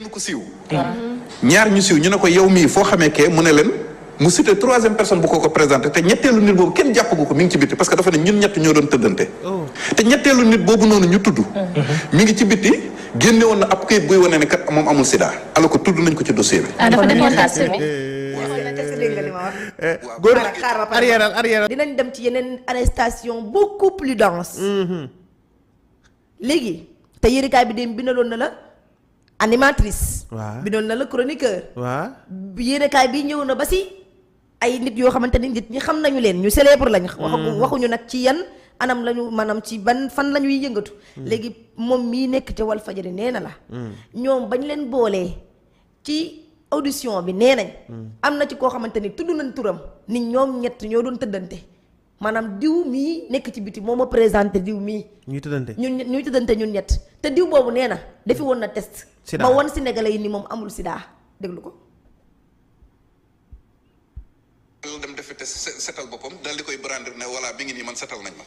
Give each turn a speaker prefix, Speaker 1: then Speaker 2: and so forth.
Speaker 1: ko siiw ñaar ñu siiw ñu ne ko yow mii foo xamee kee mu ne leen mu cité troisième personne bu ko présenté te ñetteelu nit boobu kenn jàppagu ko mi ngi ci bitti parce que dafa ne ñun ñett ñoo doon tëddante te ñetteelu nit boobu noonu ñu tudd mi ngi ci bitti génne woon na ab këyit buy wane ne kat moom amul sida alors que tudd nañ ko ci dossier bi
Speaker 2: dafa demoon tas bi
Speaker 3: góor arrière dinañ dem ci yeneen arrestation beaucoup plus dense léegi te yërikaay bi dem bindaloon na la animatrice.
Speaker 4: waaw
Speaker 3: bindoon na la chroniqueur.
Speaker 4: waaw
Speaker 3: yéenekaay bi ñëw na ba si ay nit yoo xamante ni nit ñi xam nañu leen ñu célèbre lañ. waxuñu nag ci yan anam lañu maanaam ci ban fan la ñuy yëngatu. léegi moom mii nekk ca Walfadjri nee na la. ñoom bañ leen boolee ci audition bi nee nañ. am na ci koo xamante ni tudd nañ turam nit ñoom ñett ñoo doon tëddante maanaam diw mii nekk ci biti moo ma présenté diw mii.
Speaker 4: ñuy tëddante
Speaker 3: ñuy tëddante ñun ñett te diw boobu nee na defi woon na test.
Speaker 4: sida
Speaker 3: ba won Sénégalais yi ni moom amul sida déglu ko.
Speaker 1: dem defi test setal boppam daal di koy brandir ne voilà bi ngi nii man setal nañ ma